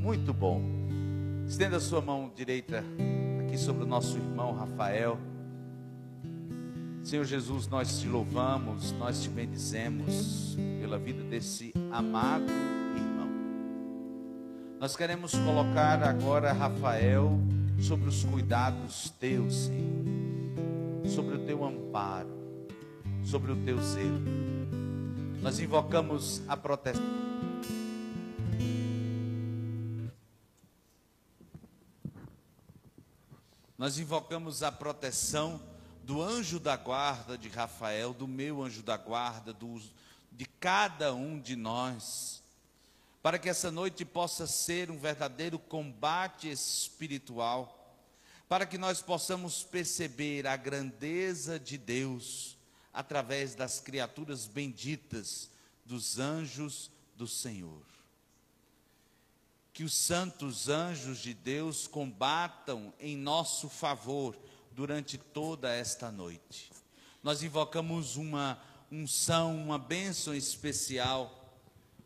muito bom. Estenda a sua mão direita aqui sobre o nosso irmão Rafael. Senhor Jesus, nós te louvamos, nós te bendizemos pela vida desse amado irmão. Nós queremos colocar agora Rafael sobre os cuidados teus, Senhor, sobre o teu amparo, sobre o teu zelo. Nós invocamos a proteção. Nós invocamos a proteção do anjo da guarda de Rafael, do meu anjo da guarda, de cada um de nós, para que essa noite possa ser um verdadeiro combate espiritual, para que nós possamos perceber a grandeza de Deus através das criaturas benditas, dos anjos do Senhor. Que os santos anjos de Deus combatam em nosso favor durante toda esta noite. Nós invocamos uma unção, uma bênção especial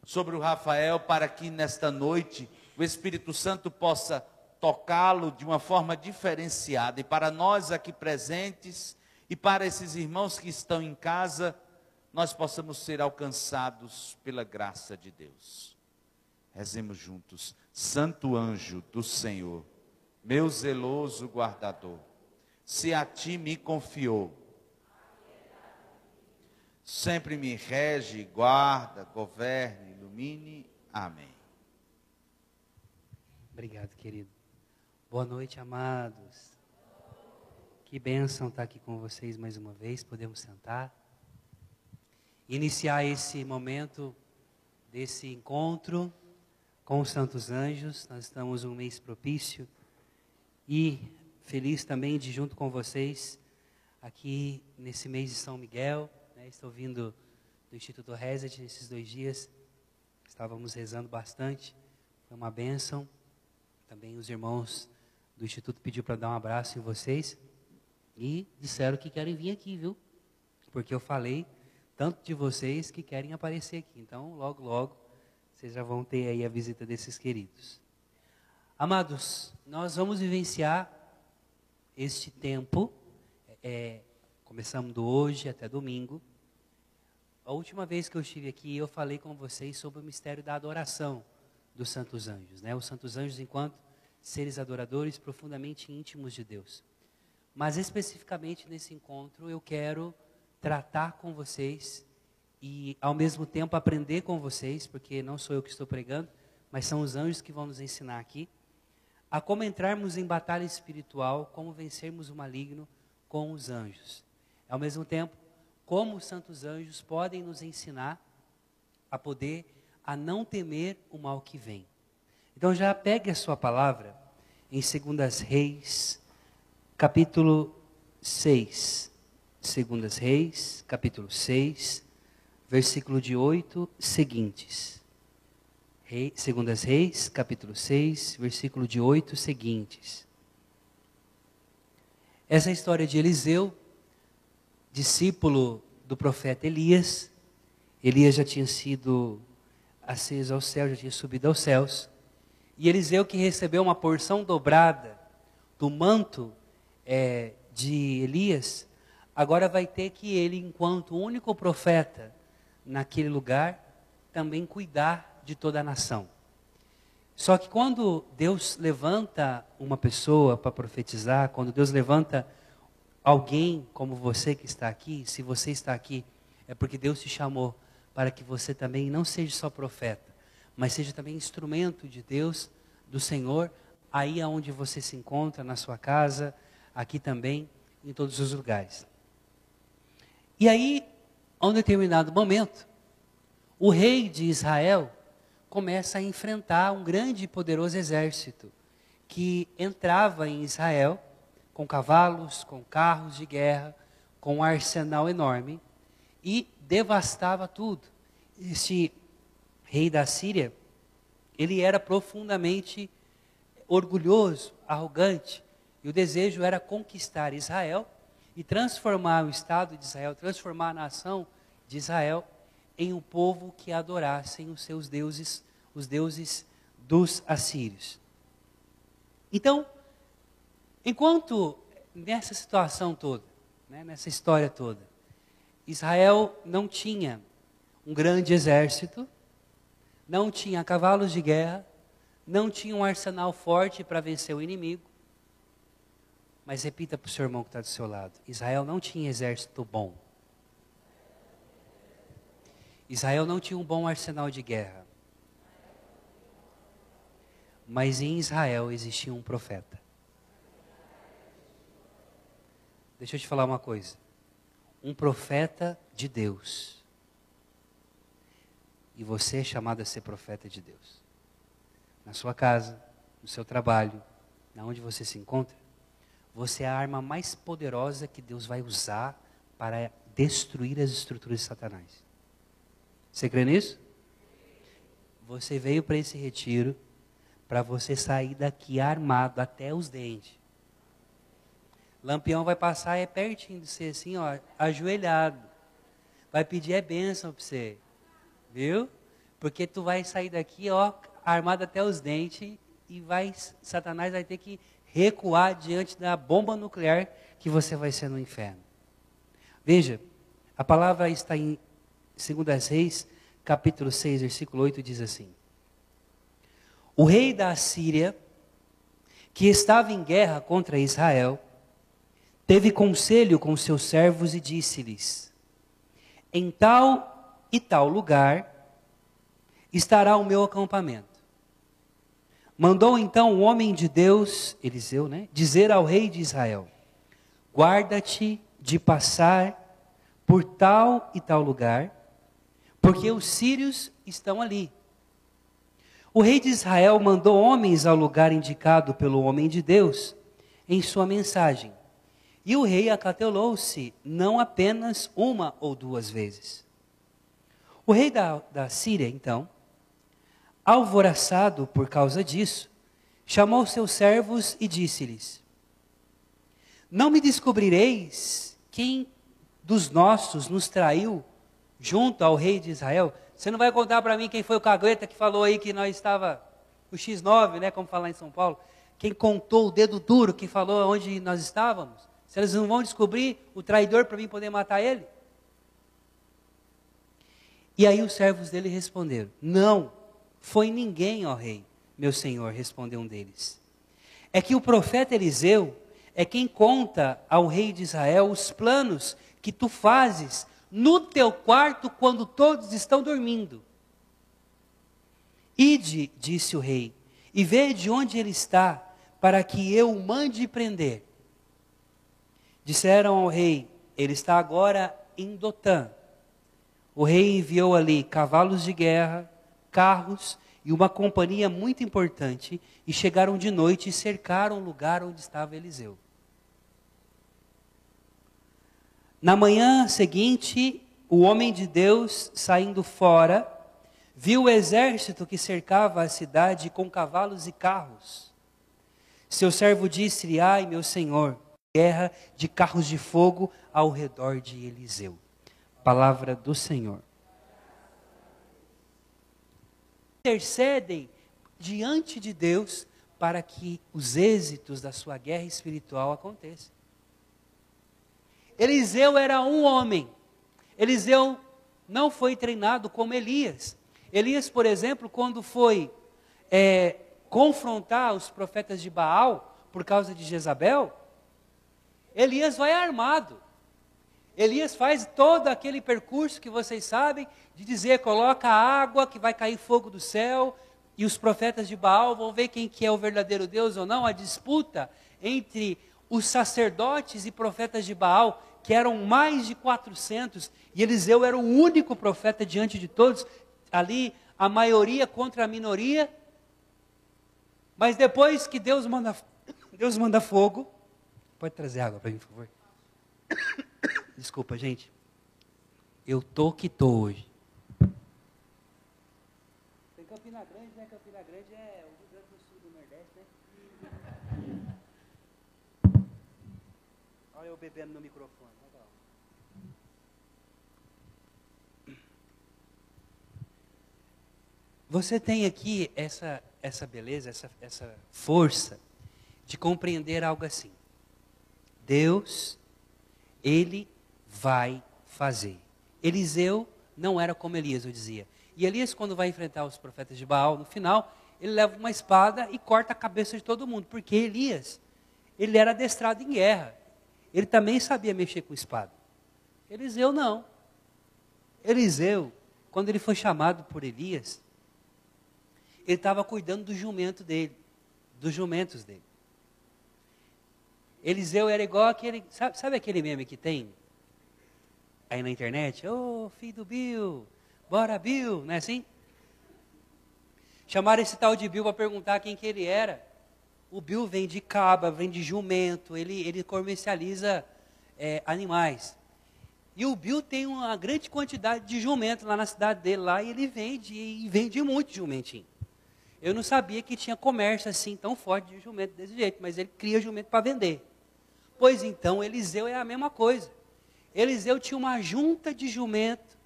sobre o Rafael, para que nesta noite o Espírito Santo possa tocá-lo de uma forma diferenciada. E para nós aqui presentes e para esses irmãos que estão em casa, nós possamos ser alcançados pela graça de Deus. Rezemos juntos. Santo anjo do Senhor, meu zeloso guardador, se a ti me confiou, sempre me rege, guarda, governe, ilumine. Amém. Obrigado, querido. Boa noite, amados. Que bênção estar aqui com vocês mais uma vez. Podemos sentar. Iniciar esse momento desse encontro com os santos anjos. Nós estamos um mês propício e feliz também de, junto com vocês, aqui nesse mês de São Miguel, né? Estou vindo do Instituto Reset nesses 2 dias. Estávamos rezando bastante, foi uma bênção. Também os irmãos do Instituto pediram para dar um abraço em vocês e disseram que querem vir aqui, viu? Porque eu falei tanto de vocês que querem aparecer aqui. Então, logo, logo, vocês já vão ter aí a visita desses queridos. Amados, nós vamos vivenciar este tempo, começamos do hoje até domingo. A última vez que eu estive aqui, eu falei com vocês sobre o mistério da adoração dos santos anjos, né? Os santos anjos enquanto seres adoradores profundamente íntimos de Deus. Mas especificamente nesse encontro eu quero tratar com vocês e ao mesmo tempo aprender com vocês, porque não sou eu que estou pregando, mas são os anjos que vão nos ensinar aqui, a como entrarmos em batalha espiritual, como vencermos o maligno com os anjos. Ao mesmo tempo, como os santos anjos podem nos ensinar a não temer o mal que vem. Então já pegue a sua palavra em 2 Reis, capítulo 6. 2 Reis, capítulo 6, versículo de 8 seguintes. 2 Reis, capítulo 6, versículo de 8 seguintes. Essa é a história de Eliseu, discípulo do profeta Elias. Elias já tinha sido aceso ao céu, já tinha subido aos céus. E Eliseu, que recebeu uma porção dobrada do manto de Elias, agora vai ter que ele, enquanto único profeta naquele lugar, também cuidar de toda a nação. Só que quando Deus levanta uma pessoa para profetizar, quando Deus levanta alguém como você que está aqui, se você está aqui, é porque Deus te chamou para que você também não seja só profeta, mas seja também instrumento de Deus, do Senhor, aí aonde você se encontra, na sua casa, aqui também, em todos os lugares. E aí, a um determinado momento, o rei de Israel começa a enfrentar um grande e poderoso exército que entrava em Israel com cavalos, com carros de guerra, com um arsenal enorme e devastava tudo. Este rei da Síria, ele era profundamente orgulhoso, arrogante, e o desejo era conquistar Israel e transformar o Estado de Israel, transformar a nação de Israel em um povo que adorassem os seus deuses, os deuses dos assírios. Então, enquanto nessa situação toda, né, nessa história toda, Israel não tinha um grande exército, não tinha cavalos de guerra, não tinha um arsenal forte para vencer o inimigo. Mas repita para o seu irmão que está do seu lado: Israel não tinha exército bom. Israel não tinha um bom arsenal de guerra. Mas em Israel existia um profeta. Deixa eu te falar uma coisa. Um profeta de Deus. E você é chamado a ser profeta de Deus. Na sua casa, no seu trabalho, na onde você se encontra, você é a arma mais poderosa que Deus vai usar para destruir as estruturas de Satanás. Você crê nisso? Você veio para esse retiro para você sair daqui armado até os dentes. Lampião vai passar pertinho de você assim, ó, ajoelhado. Vai pedir bênção para você. Viu? Porque tu vai sair daqui, ó, armado até os dentes e Satanás vai ter que recuar diante da bomba nuclear que você vai ser no inferno. Veja, a palavra está em 2 Reis, capítulo 6, versículo 8, diz assim: o rei da Assíria, que estava em guerra contra Israel, teve conselho com seus servos e disse-lhes: em tal e tal lugar estará o meu acampamento. Mandou então o homem de Deus, Eliseu, dizer ao rei de Israel: guarda-te de passar por tal e tal lugar, porque os sírios estão ali. O rei de Israel mandou homens ao lugar indicado pelo homem de Deus em sua mensagem. E o rei acautelou-se não apenas uma ou duas vezes. O rei da Síria, então, alvoroçado por causa disso, chamou seus servos e disse-lhes: não me descobrireis quem dos nossos nos traiu junto ao rei de Israel? Você não vai contar para mim quem foi o cagueta que falou aí que nós estava o X9, como falar em São Paulo? Quem contou o dedo duro, que falou onde nós estávamos? Se eles não vão descobrir o traidor para mim poder matar ele? E aí os servos dele responderam: não, foi ninguém, ó rei, meu senhor, respondeu um deles. É que o profeta Eliseu é quem conta ao rei de Israel os planos que tu fazes no teu quarto quando todos estão dormindo. Ide, disse o rei, e vede onde ele está, para que eu o mande prender. Disseram ao rei: ele está agora em Dotã. O rei enviou ali cavalos de guerra, carros e uma companhia muito importante, e chegaram de noite e cercaram o lugar onde estava Eliseu. Na manhã seguinte, o homem de Deus, saindo fora, viu o exército que cercava a cidade com cavalos e carros. Seu servo disse-lhe: ai, meu senhor, guerra de carros de fogo ao redor de Eliseu. Palavra do Senhor. Intercedem diante de Deus para que os êxitos da sua guerra espiritual aconteçam. Eliseu era um homem. Eliseu não foi treinado como Elias. Elias, por exemplo, quando foi confrontar os profetas de Baal por causa de Jezabel, Elias vai armado. Elias faz todo aquele percurso que vocês sabem, de dizer: coloca água que vai cair fogo do céu, e os profetas de Baal vão ver quem que é o verdadeiro Deus ou não. A disputa entre os sacerdotes e profetas de Baal, que eram mais de 400, e Eliseu era o único profeta diante de todos, ali a maioria contra a minoria. Mas depois que Deus manda fogo, pode trazer água para mim, por favor? Desculpa, gente. Eu tô que tô hoje. Tem Campina Grande, né? Campina Grande é o Rio Grande do Sul do Nordeste, né? Olha eu bebendo no microfone. Legal. Você tem aqui essa beleza, essa força de compreender algo assim. Deus, Ele vai fazer. Eliseu não era como Elias, eu dizia. E Elias, quando vai enfrentar os profetas de Baal, no final, ele leva uma espada e corta a cabeça de todo mundo. Porque Elias, ele era adestrado em guerra. Ele também sabia mexer com espada. Eliseu não. Eliseu, quando ele foi chamado por Elias, ele estava cuidando do jumento dele, dos jumentos dele. Eliseu era igual aquele, sabe aquele meme que tem aí na internet? Ô, filho do Bill, bora Bill, não é assim? Chamaram esse tal de Bill para perguntar quem que ele era. O Bill vem de cabra, vem de jumento, ele comercializa animais. E o Bill tem uma grande quantidade de jumento lá na cidade dele, lá, e ele vende muito jumentinho. Eu não sabia que tinha comércio assim tão forte de jumento desse jeito, mas ele cria jumento para vender. Pois então, Eliseu é a mesma coisa. Eliseu tinha uma junta de jumento,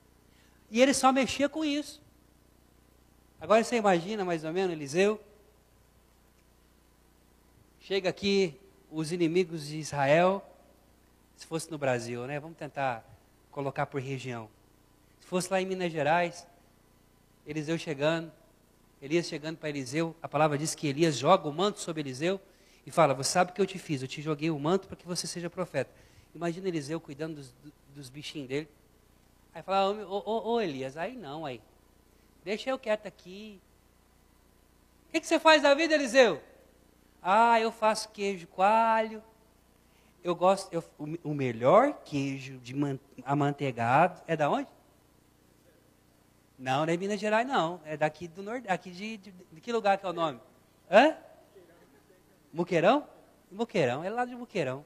e ele só mexia com isso. Agora você imagina mais ou menos Eliseu? Chega aqui os inimigos de Israel, se fosse no Brasil, né? Vamos tentar colocar por região. Se fosse lá em Minas Gerais, Eliseu chegando, Elias chegando para Eliseu, a palavra diz que Elias joga o manto sobre Eliseu e fala, você sabe o que eu te fiz, eu te joguei o manto para que você seja profeta. Imagina Eliseu cuidando dos bichinhos dele. Aí fala, ô Elias, aí não, aí. Deixa eu quieto aqui. O que você faz da vida, Eliseu? Ah, eu faço queijo coalho. Eu gosto, o melhor queijo amanteigado é da onde? Não é Minas Gerais, não. É daqui do Nordeste, aqui de que lugar que é o nome? Hã? Muqueirão? Muqueirão, é lá de Muqueirão.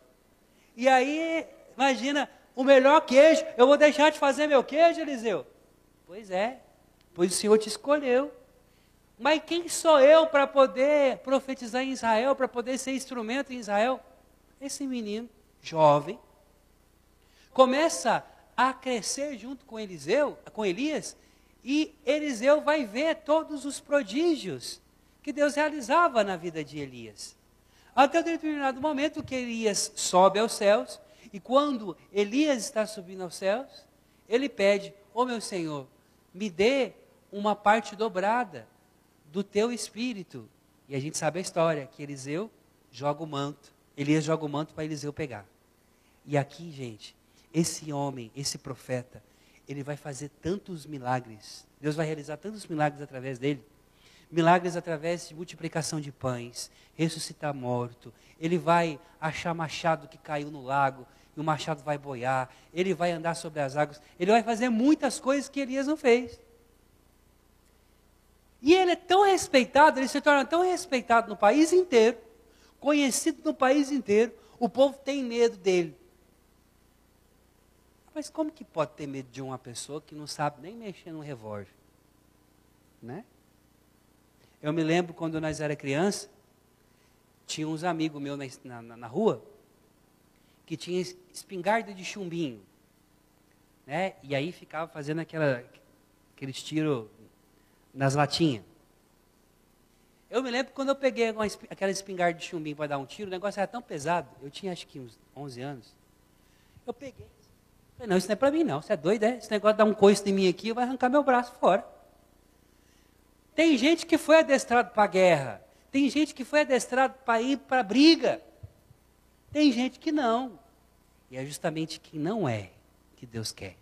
E aí, imagina, o melhor queijo, eu vou deixar de fazer meu queijo, Eliseu? Pois é, pois o Senhor te escolheu. Mas quem sou eu para poder profetizar em Israel, para poder ser instrumento em Israel? Esse menino, jovem, começa a crescer junto com Elias, e Eliseu vai ver todos os prodígios que Deus realizava na vida de Elias. Até um determinado momento que Elias sobe aos céus, e quando Elias está subindo aos céus, ele pede, ô meu Senhor, me dê uma parte dobrada do teu espírito. E a gente sabe a história, que Elias joga o manto para Eliseu pegar. E aqui, gente, esse homem, esse profeta, ele vai fazer tantos milagres, Deus vai realizar tantos milagres através dele, milagres através de multiplicação de pães, ressuscitar morto, ele vai achar machado que caiu no lago, e o machado vai boiar, ele vai andar sobre as águas, ele vai fazer muitas coisas que Elias não fez. E ele é tão respeitado, ele se torna tão respeitado no país inteiro, conhecido no país inteiro, o povo tem medo dele. Mas como que pode ter medo de uma pessoa que não sabe nem mexer num revólver? Né? Eu me lembro quando nós era criança, tinha uns amigos meus na rua, que tinha espingarda de chumbinho. Né? E aí ficava fazendo aqueles tiros nas latinhas. Eu me lembro quando eu peguei aquela espingarda de chumbinho para dar um tiro, o negócio era tão pesado, eu tinha acho que uns 11 anos. Eu peguei, falei, não, isso não é para mim não, você é doido, é? Esse negócio de dar um coice em mim aqui, vai arrancar meu braço fora. Tem gente que foi adestrado para a guerra, tem gente que foi adestrado para ir para a briga, tem gente que não. E é justamente quem não é que Deus quer.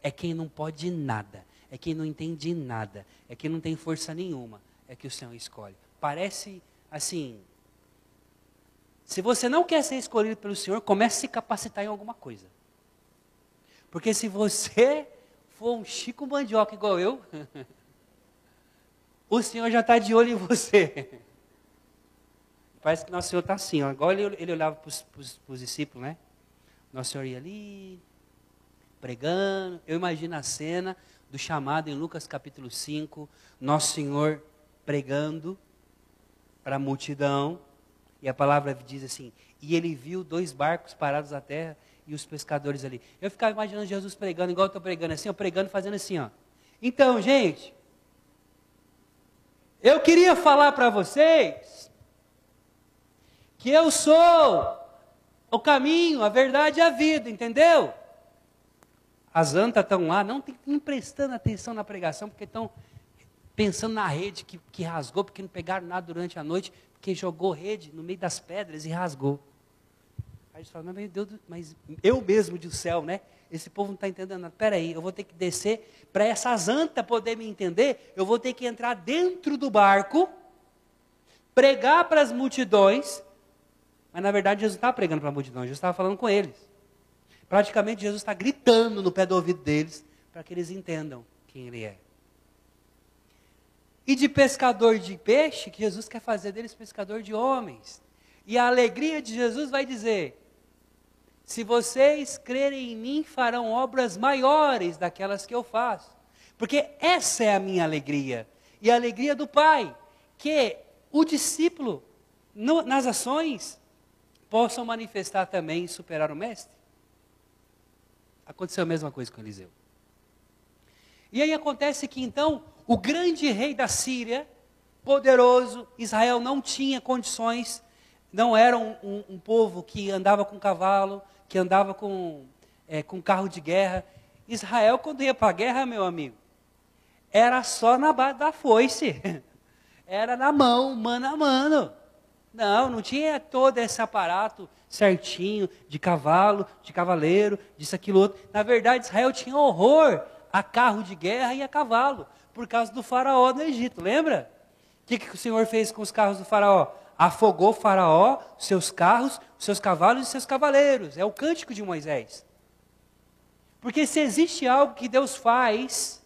É quem não pode nada, é quem não entende nada, é quem não tem força nenhuma, é que o Senhor escolhe. Parece assim, se você não quer ser escolhido pelo Senhor, comece a se capacitar em alguma coisa. Porque se você for um Chico Mandioca igual eu, o Senhor já está de olho em você. Parece que Nosso Senhor está assim, ó. Igual ele olhava para os discípulos, né? Nosso Senhor ia ali, pregando. Eu imagino a cena do chamado em Lucas capítulo 5, Nosso Senhor pregando para a multidão, e a palavra diz assim, e ele viu 2 barcos parados à terra, e os pescadores ali. Eu ficava imaginando Jesus pregando, igual eu estou pregando assim, eu pregando, fazendo assim, ó. Então, gente, Eu queria falar para vocês que eu sou o caminho, a verdade e a vida, entendeu? As antas estão lá, não estão prestando atenção na pregação, porque estão pensando na rede que rasgou, porque não pegaram nada durante a noite, porque jogou rede no meio das pedras e rasgou. Aí eles falam, meu Deus, mas eu mesmo do céu, né? Esse povo não está entendendo nada. Espera aí, eu vou ter que descer, para essas antas poderem me entender, eu vou ter que entrar dentro do barco, pregar para as multidões, mas na verdade Jesus não estava pregando para a multidão, Jesus estava falando com eles. Praticamente Jesus está gritando no pé do ouvido deles, para que eles entendam quem Ele é. E de pescador de peixe, que Jesus quer fazer deles pescador de homens. E a alegria de Jesus vai dizer, se vocês crerem em mim, farão obras maiores daquelas que eu faço. Porque essa é a minha alegria. E a alegria do Pai, que o discípulo, nas ações, possam manifestar também e superar o Mestre. Aconteceu a mesma coisa com Eliseu. E aí acontece que então, o grande rei da Síria, poderoso, Israel não tinha condições, não era um povo que andava com cavalo, que andava com carro de guerra. Israel, quando ia para a guerra, meu amigo, era só na base da foice, era na mão, mano a mano. Não tinha todo esse aparato certinho, de cavalo, de cavaleiro, disso, aquilo, outro. Na verdade, Israel tinha horror a carro de guerra e a cavalo, por causa do faraó no Egito, lembra? O que o Senhor fez com os carros do faraó? Afogou o faraó, seus carros, seus cavalos e seus cavaleiros. É o cântico de Moisés. Porque se existe algo que Deus faz,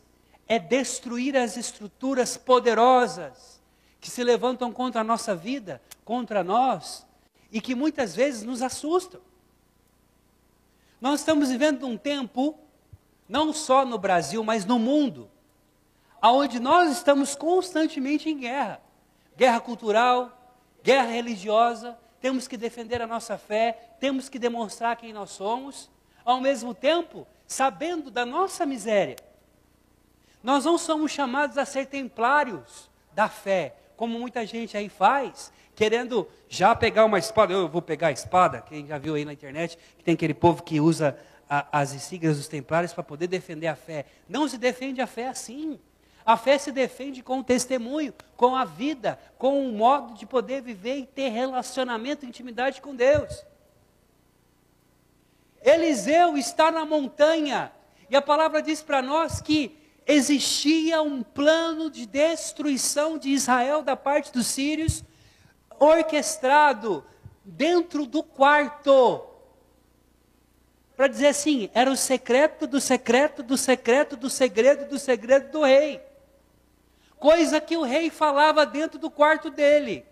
é destruir as estruturas poderosas que se levantam contra a nossa vida, contra nós, e que muitas vezes nos assustam. Nós estamos vivendo um tempo, não só no Brasil, mas no mundo, onde nós estamos constantemente em guerra. Guerra cultural, guerra religiosa, temos que defender a nossa fé, temos que demonstrar quem nós somos, ao mesmo tempo, sabendo da nossa miséria. Nós não somos chamados a ser templários da fé, como muita gente aí faz, querendo já pegar uma espada. Eu vou pegar a espada, quem já viu aí na internet, que tem aquele povo que usa as insígnias dos templários para poder defender a fé. Não se defende a fé assim. A fé se defende com o testemunho, com a vida, com o modo de poder viver e ter relacionamento, intimidade com Deus. Eliseu está na montanha, e a palavra diz para nós que existia um plano de destruição de Israel da parte dos sírios, orquestrado dentro do quarto. Para dizer assim, era o secreto do secreto do secreto do segredo do segredo do rei. Coisa que o rei falava dentro do quarto dele.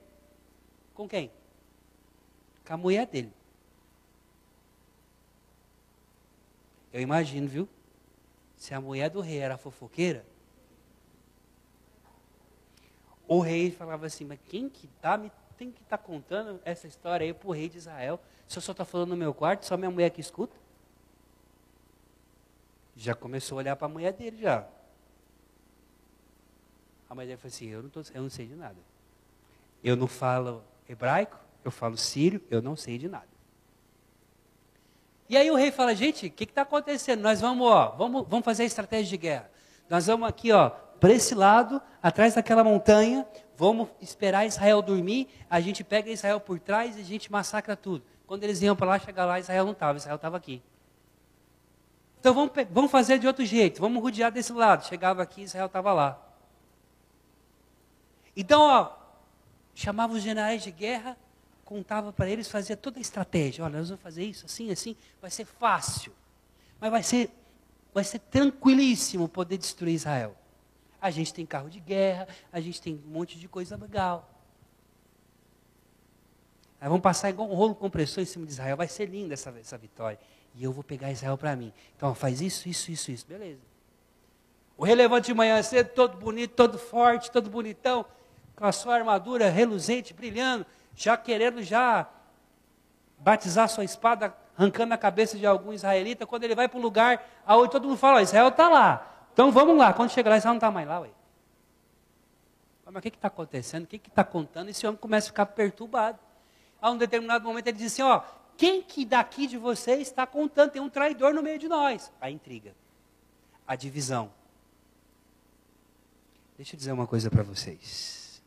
Com quem? Com a mulher dele. Eu imagino, viu? Se a mulher do rei era fofoqueira, o rei falava assim, mas quem que tem que estar contando essa história aí para o rei de Israel? Se eu só estou falando no meu quarto, só minha mulher que escuta? Já começou a olhar para a mulher dele já. A mulher dele falou assim, eu não sei de nada. Eu não falo hebraico, eu falo sírio, eu não sei de nada. E aí o rei fala, gente, o que está acontecendo? Nós vamos fazer a estratégia de guerra. Nós vamos aqui, para esse lado, atrás daquela montanha, vamos esperar Israel dormir, a gente pega Israel por trás e a gente massacra tudo. Quando eles iam para lá, chegar lá, Israel não estava, Israel estava aqui. Então vamos fazer de outro jeito, vamos rodear desse lado. Chegava aqui, Israel estava lá. Então, chamava os generais de guerra, contava para eles, fazia toda a estratégia. Olha, nós vamos fazer isso, assim, assim, vai ser fácil. Mas vai ser tranquilíssimo poder destruir Israel. A gente tem carro de guerra, a gente tem um monte de coisa legal. Aí vamos passar igual um rolo compressor em cima de Israel, vai ser linda essa vitória. E eu vou pegar Israel para mim. Então faz isso, beleza. O rei levanta de manhã cedo, todo bonito, todo forte, todo bonitão, com a sua armadura reluzente, brilhando, já querendo batizar sua espada, arrancando a cabeça de algum israelita. Quando ele vai para um lugar onde todo mundo fala, Israel está lá. Então vamos lá. Quando chega lá, Israel não está mais lá. Ué. Mas o que está acontecendo? O que está contando? Esse homem começa a ficar perturbado. A um determinado momento ele diz assim, ó, quem que daqui de vocês está contando? Tem um traidor no meio de nós. A intriga, a divisão. Deixa eu dizer uma coisa para vocês.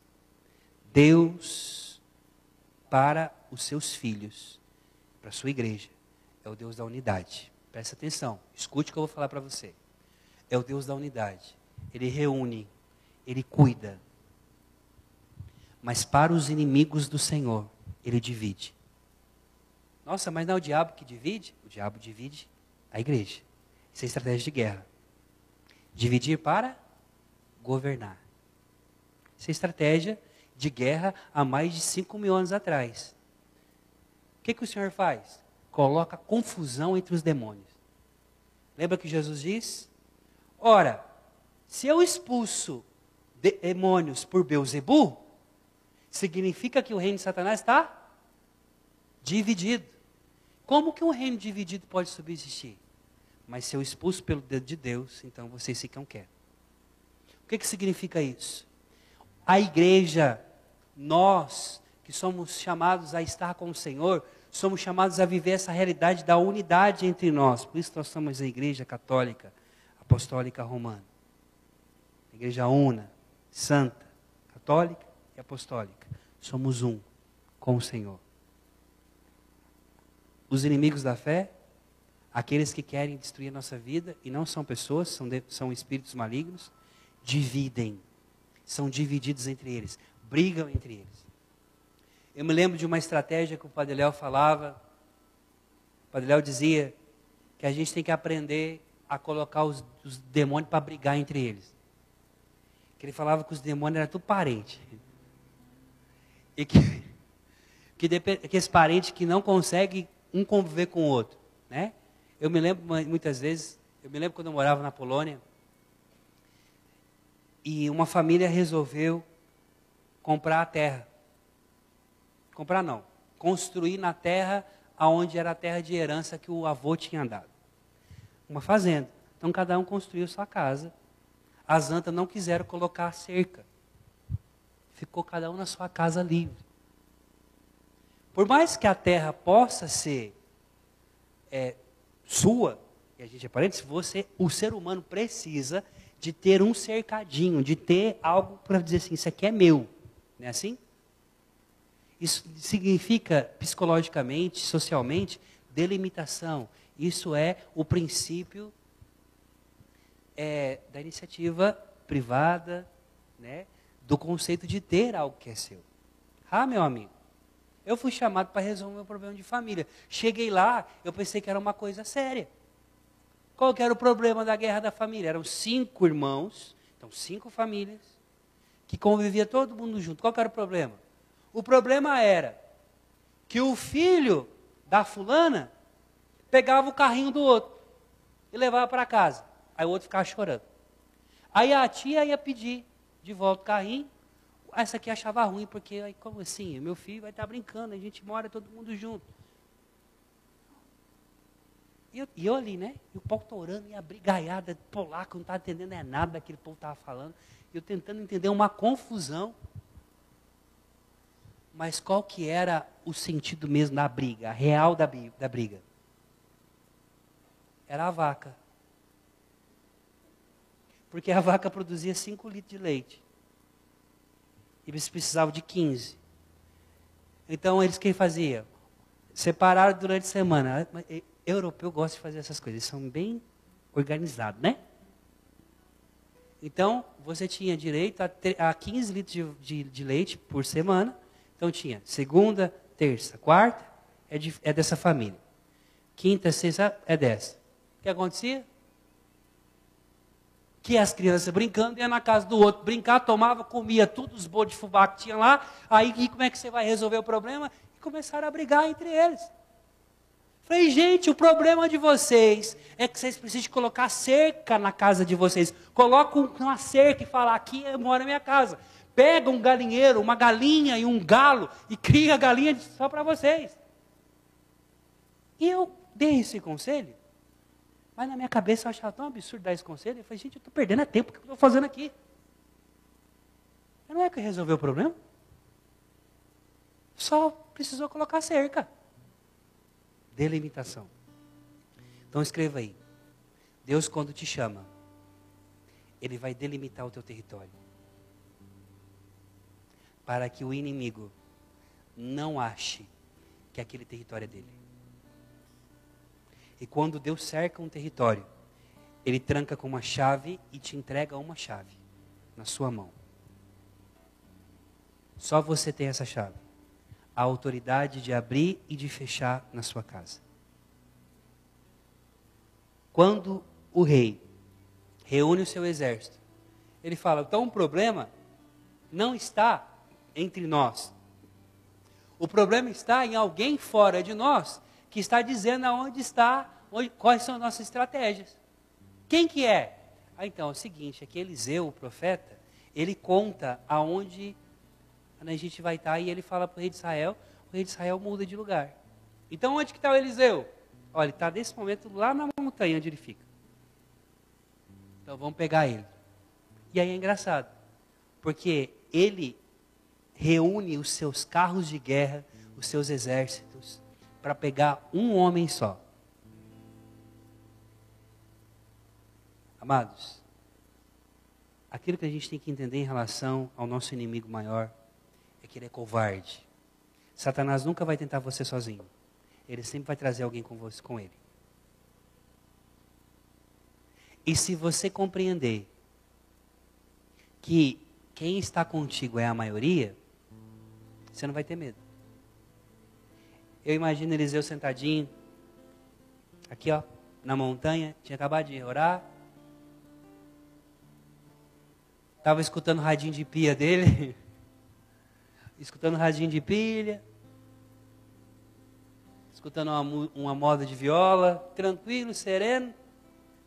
Deus, para os seus filhos, para a sua igreja, é o Deus da unidade. Presta atenção, escute o que eu vou falar para você. É o Deus da unidade. Ele reúne, Ele cuida. Mas para os inimigos do Senhor, Ele divide. Nossa, mas não é o diabo que divide? O diabo divide a igreja. Isso é estratégia de guerra. Dividir para governar. Isso é estratégia de guerra há mais de 5.000 anos atrás. O que o Senhor faz? Coloca confusão entre os demônios. Lembra que Jesus diz? Ora, se eu expulso demônios por Beelzebu, significa que o reino de Satanás está dividido. Como que um reino dividido pode subsistir? Mas se eu expulso pelo dedo de Deus, então vocês ficam quietos. O que significa isso? A igreja, nós que somos chamados a estar com o Senhor, somos chamados a viver essa realidade da unidade entre nós. Por isso nós somos a igreja católica, apostólica romana. A igreja una, santa, católica e apostólica. Somos um com o Senhor. Os inimigos da fé, aqueles que querem destruir a nossa vida, e não são pessoas, são espíritos malignos, dividem, são divididos entre eles, brigam entre eles. Eu me lembro de uma estratégia que o Padre Léo falava. O Padre Léo dizia que a gente tem que aprender a colocar os demônios para brigar entre eles. Que ele falava que os demônios eram tudo parente. E que esse parente que não consegue um conviver com o outro, né? Eu me lembro muitas vezes, quando eu morava na Polônia, e uma família resolveu comprar a terra. Comprar não, construir na terra aonde era a terra de herança que o avô tinha dado. Uma fazenda. Então cada um construiu sua casa. As antas não quiseram colocar a cerca. Ficou cada um na sua casa livre. Por mais que a terra possa ser sua, e a gente é parente, o ser humano precisa de ter um cercadinho, de ter algo para dizer assim, isso aqui é meu. Não é assim? Isso significa, psicologicamente, socialmente, delimitação. Isso é o princípio da iniciativa privada, né, do conceito de ter algo que é seu. Ah, meu amigo, eu fui chamado para resolver meu problema de família. Cheguei lá, eu pensei que era uma coisa séria. Qual que era o problema da guerra da família? Eram 5 irmãos, então 5 famílias, que convivia todo mundo junto. Qual que era o problema? O problema era que o filho da fulana pegava o carrinho do outro e levava para casa. Aí o outro ficava chorando. Aí a tia ia pedir de volta o carrinho. Essa aqui achava ruim, porque, aí, como assim? Meu filho vai estar brincando, a gente mora todo mundo junto. E eu ali, né? E o pau torando, e a brigaiada polaca, não estava entendendo nada daquele povo estava falando. E eu tentando entender uma confusão. Mas qual que era o sentido mesmo da briga, a real da briga? Era a vaca. Porque a vaca produzia 5 litros de leite. E eles precisavam de 15. Então, eles que faziam? Separaram durante a semana. Europeu gosta de fazer essas coisas, eles são bem organizados, né? Então, você tinha direito a 15 litros de leite por semana. Então tinha segunda, terça, quarta, é dessa família. Quinta, sexta, é dessa. O que acontecia? Que as crianças brincando, iam na casa do outro brincar, tomava, comia tudo, os bolos de fubá que tinha lá. Aí como é que você vai resolver o problema? E começaram a brigar entre eles. Falei, gente, o problema de vocês é que vocês precisam colocar cerca na casa de vocês. Coloca uma cerca e fala, aqui mora a minha casa. Pega um galinheiro, uma galinha e um galo e cria a galinha só para vocês. E eu dei esse conselho, mas na minha cabeça eu achava tão absurdo dar esse conselho. Eu falei, gente, eu estou perdendo tempo, o que eu estou fazendo aqui? Mas não é que resolveu o problema? Só precisou colocar cerca. Delimitação. Então escreva aí. Deus, quando te chama, Ele vai delimitar o teu território. Para que o inimigo não ache que aquele território é dele. E quando Deus cerca um território, Ele tranca com uma chave e te entrega uma chave na sua mão. Só você tem essa chave. A autoridade de abrir e de fechar na sua casa. Quando o rei reúne o seu exército, ele fala, então o problema não está entre nós. O problema está em alguém fora de nós, que está dizendo aonde está, quais são nossas estratégias. Quem que é? Então, é o seguinte, é que Eliseu, o profeta, ele conta aonde a gente vai estar e ele fala para o rei de Israel muda de lugar. Então, onde que está o Eliseu? Olha, ele está nesse momento lá na montanha onde ele fica. Então, vamos pegar ele. E aí é engraçado, porque ele reúne os seus carros de guerra, os seus exércitos, para pegar um homem só. Amados, aquilo que a gente tem que entender em relação ao nosso inimigo maior é que ele é covarde. Satanás nunca vai tentar você sozinho. Ele sempre vai trazer alguém com você, com ele. E se você compreender que quem está contigo é a maioria, você não vai ter medo. Eu imagino Eliseu sentadinho, aqui ó, na montanha, tinha acabado de orar. Estava escutando o radinho de pilha dele. Escutando o radinho de pilha. Escutando uma moda de viola. Tranquilo, sereno.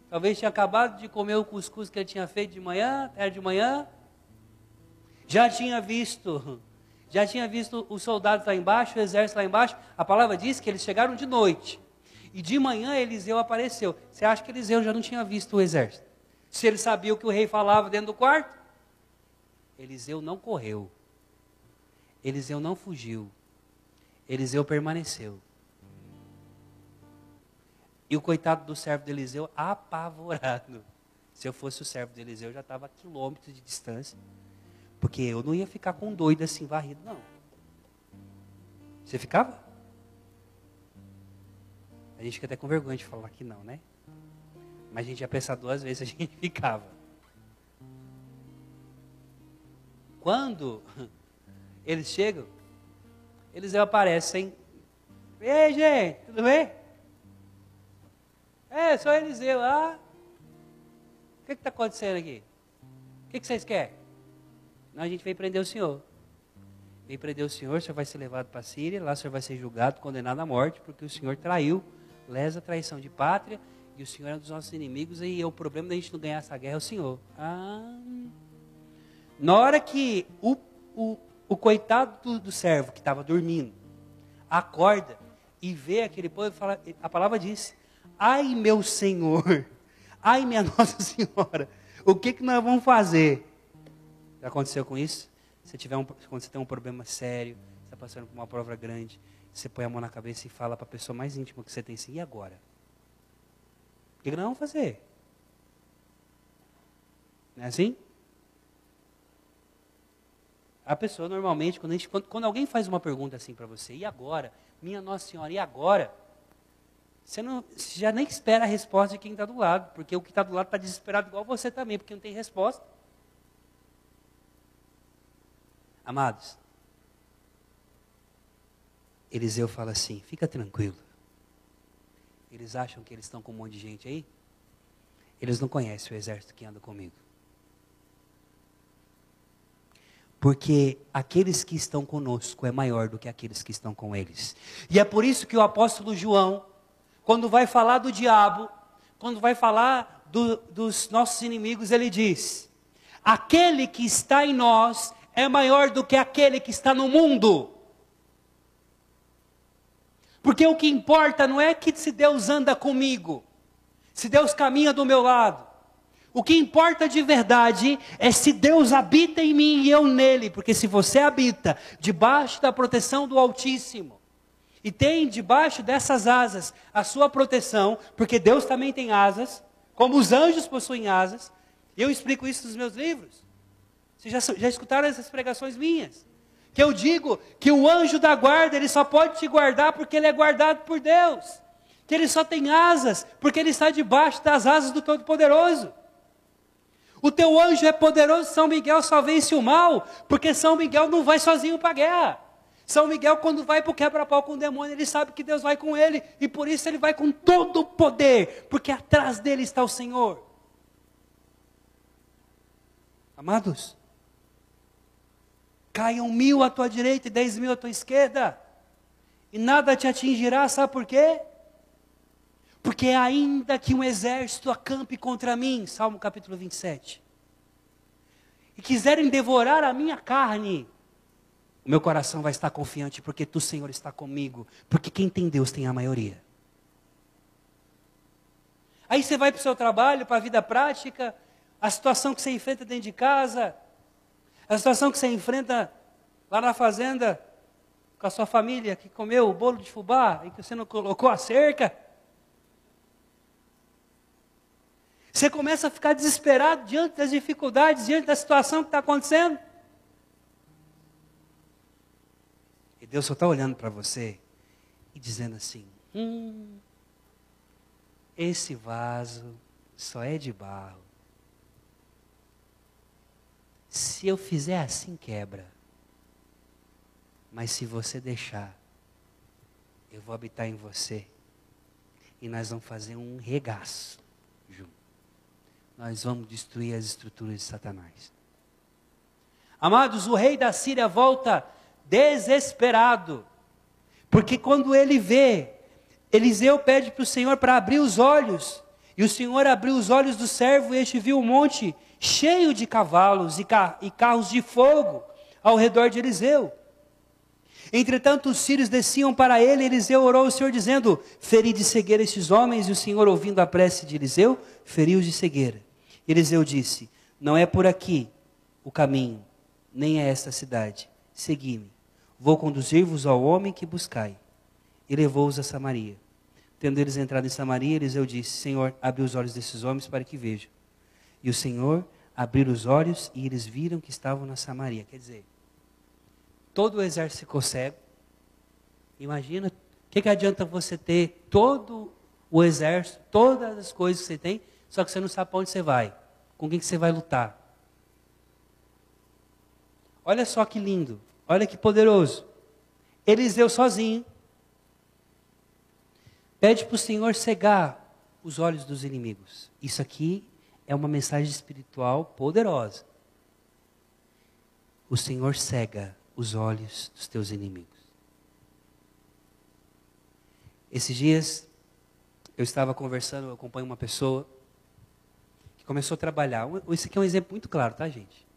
Talvez tinha acabado de comer o cuscuz que ele tinha feito de manhã, tarde de manhã. Já tinha visto os soldados lá embaixo, o exército lá embaixo. A palavra diz que eles chegaram de noite. E de manhã Eliseu apareceu. Você acha que Eliseu já não tinha visto o exército? Se ele sabia o que o rei falava dentro do quarto? Eliseu não correu. Eliseu não fugiu. Eliseu permaneceu. E o coitado do servo de Eliseu apavorado. Se eu fosse o servo de Eliseu, eu já estava a quilômetros de distância. Porque eu não ia ficar com um doido assim varrido, não. Você ficava? A gente fica até com vergonha de falar que não, né? Mas a gente já pensou 2 vezes, a gente ficava. Quando eles chegam, Eliseu aparece, hein? Ei, gente, tudo bem? Sou Eliseu. O que está acontecendo aqui? O que vocês querem? Não, a gente veio prender o senhor. Veio prender o senhor vai ser levado para a Síria, lá o senhor vai ser julgado, condenado à morte, porque o senhor traiu, lesa traição de pátria, e o senhor é um dos nossos inimigos, e o problema da gente não ganhar essa guerra é o senhor. Na hora que o coitado do servo que estava dormindo, acorda e vê aquele povo, a palavra diz, ai meu Senhor, ai minha Nossa Senhora, o que nós vamos fazer? Já aconteceu com isso? Quando você tem um problema sério, você está passando por uma prova grande, você põe a mão na cabeça e fala para a pessoa mais íntima que você tem assim, e agora? O que nós vamos fazer? Não é assim? A pessoa normalmente, quando alguém faz uma pergunta assim para você, e agora? Minha Nossa Senhora, e agora? Você já nem espera a resposta de quem está do lado, porque o que está do lado está desesperado igual você também, porque não tem resposta. Amados, Eliseu fala assim, fica tranquilo. Eles acham que eles estão com um monte de gente aí? Eles não conhecem o exército que anda comigo. Porque aqueles que estão conosco é maior do que aqueles que estão com eles. E é por isso que o apóstolo João, quando vai falar do diabo, quando vai falar dos nossos inimigos, ele diz, aquele que está em nós é maior do que aquele que está no mundo. Porque o que importa não é que se Deus anda comigo, se Deus caminha do meu lado. O que importa de verdade é se Deus habita em mim e eu nele. Porque se você habita debaixo da proteção do Altíssimo, e tem debaixo dessas asas a sua proteção, porque Deus também tem asas, como os anjos possuem asas, e eu explico isso nos meus livros. Vocês já escutaram essas pregações minhas? Que eu digo que o anjo da guarda, ele só pode te guardar porque ele é guardado por Deus. Que ele só tem asas porque ele está debaixo das asas do Todo-Poderoso. O teu anjo é poderoso, São Miguel só vence o mal, porque São Miguel não vai sozinho para a guerra. São Miguel, quando vai para o quebra-pau com o demônio, ele sabe que Deus vai com ele, e por isso ele vai com todo o poder, porque atrás dele está o Senhor. Amados, caiam 1000 à tua direita e 10.000 à tua esquerda, e nada te atingirá, sabe por quê? Porque ainda que um exército acampe contra mim, Salmo capítulo 27, e quiserem devorar a minha carne, o meu coração vai estar confiante, porque tu, Senhor, está comigo, porque quem tem Deus tem a maioria. Aí você vai para o seu trabalho, para a vida prática, a situação que você enfrenta dentro de casa, a situação que você enfrenta lá na fazenda, com a sua família, que comeu o bolo de fubá, e que você não colocou a cerca. Você começa a ficar desesperado diante das dificuldades, diante da situação que está acontecendo. E Deus só está olhando para você e dizendo assim, esse vaso só é de barro. Se eu fizer assim, quebra. Mas se você deixar, eu vou habitar em você. E nós vamos fazer um regaço junto. Nós vamos destruir as estruturas de Satanás. Amados, o rei da Síria volta desesperado, porque quando ele vê, Eliseu pede para o Senhor para abrir os olhos, e o Senhor abriu os olhos do servo, e este viu um monte cheio de cavalos e carros de fogo ao redor de Eliseu. Entretanto os sírios desciam para ele, e Eliseu orou ao Senhor dizendo, feri de cegueira estes homens, e o Senhor, ouvindo a prece de Eliseu, feriu-os de cegueira. Eliseu disse, não é por aqui o caminho, nem é esta cidade, segui-me. Vou conduzir-vos ao homem que buscai. E levou-os a Samaria. Tendo eles entrado em Samaria, Eliseu disse, Senhor, abre os olhos desses homens para que vejam. E o Senhor abriu os olhos e eles viram que estavam na Samaria. Quer dizer, todo o exército ficou cego. Imagina, o que adianta você ter todo o exército, todas as coisas que você tem, só que você não sabe para onde você vai. Com quem que você vai lutar. Olha só que lindo. Olha que poderoso. Eliseu sozinho pede para o Senhor cegar os olhos dos inimigos. Isso aqui é uma mensagem espiritual poderosa. O Senhor cega os olhos dos teus inimigos. Esses dias eu estava conversando, eu acompanho uma pessoa que começou a trabalhar. Esse aqui é um exemplo muito claro, tá, gente?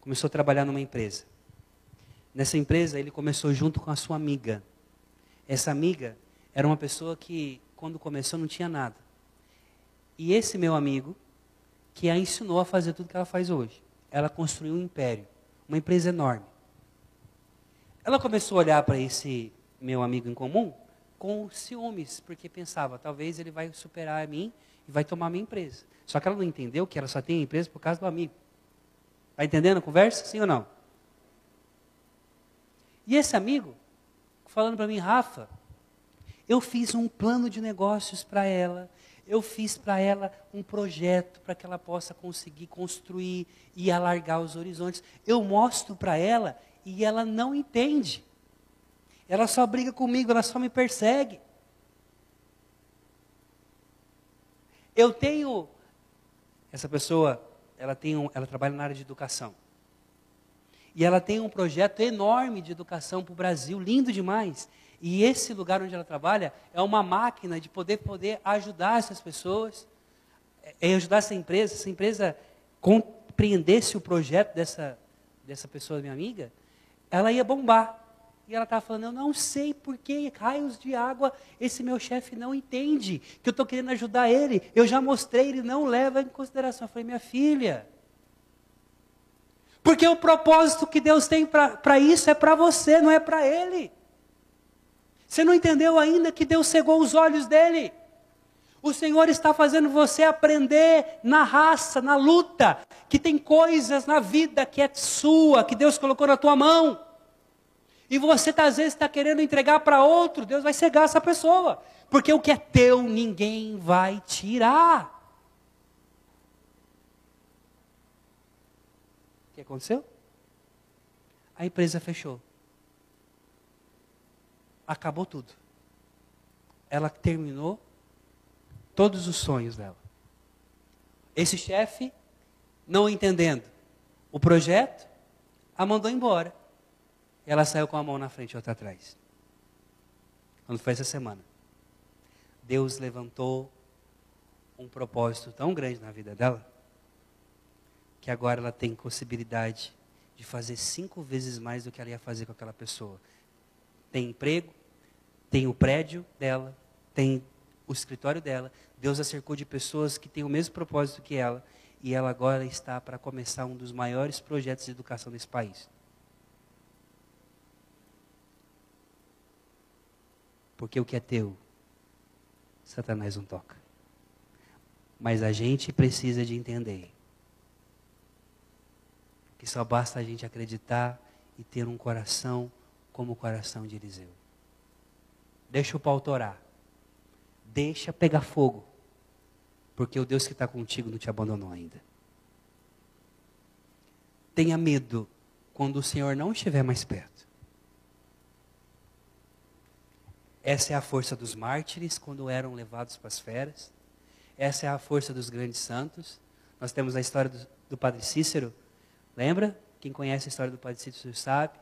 Começou a trabalhar numa empresa. Nessa empresa, ele começou junto com a sua amiga. Essa amiga era uma pessoa que, quando começou, não tinha nada. E esse meu amigo, que a ensinou a fazer tudo que ela faz hoje. Ela construiu um império, uma empresa enorme. Ela começou a olhar para esse meu amigo em comum com ciúmes, porque pensava, talvez ele vai superar a mim e vai tomar a minha empresa. Só que ela não entendeu que ela só tem a empresa por causa do amigo. Está entendendo a conversa? Sim ou não? E esse amigo, falando para mim, Rafa, eu fiz um plano de negócios para ela, eu fiz para ela um projeto para que ela possa conseguir construir e alargar os horizontes. Eu mostro para ela e ela não entende. Ela só briga comigo, ela só me persegue. Eu tenho, essa pessoa, ela trabalha na área de educação. E ela tem um projeto enorme de educação para o Brasil, lindo demais. E esse lugar onde ela trabalha é uma máquina de poder ajudar essas pessoas, ajudar essa empresa compreendesse o projeto dessa pessoa, minha amiga, ela ia bombar. E ela estava falando, eu não sei por que raios de água esse meu chefe não entende, que eu estou querendo ajudar ele. Eu já mostrei, ele não leva em consideração. Eu falei, minha filha, porque o propósito que Deus tem para isso é para você, não é para ele. Você não entendeu ainda que Deus cegou os olhos dele. O Senhor está fazendo você aprender na raça, na luta, que tem coisas na vida que é sua, que Deus colocou na tua mão. E você às vezes está querendo entregar para outro, Deus vai cegar essa pessoa. Porque o que é teu, ninguém vai tirar. O que aconteceu? A empresa fechou. Acabou tudo. Ela terminou todos os sonhos dela. Esse chefe, não entendendo o projeto, a mandou embora. Ela saiu com a mão na frente e outra atrás. Quando foi essa semana. Deus levantou um propósito tão grande na vida dela, que agora ela tem possibilidade de fazer 5 vezes mais do que ela ia fazer com aquela pessoa. Tem emprego, tem o prédio dela, tem o escritório dela. Deus a cercou de pessoas que têm o mesmo propósito que ela. E ela agora está para começar um dos maiores projetos de educação desse país. Porque o que é teu, Satanás não toca. Mas a gente precisa de entender que só basta a gente acreditar e ter um coração como o coração de Eliseu. Deixa o pau torar. Deixa pegar fogo. Porque o Deus que está contigo não te abandonou ainda. Tenha medo quando o Senhor não estiver mais perto. Essa é a força dos mártires quando eram levados para as feras. Essa é a força dos grandes santos. Nós temos a história do Padre Cícero. Lembra? Quem conhece a história do Padre Cícero sabe.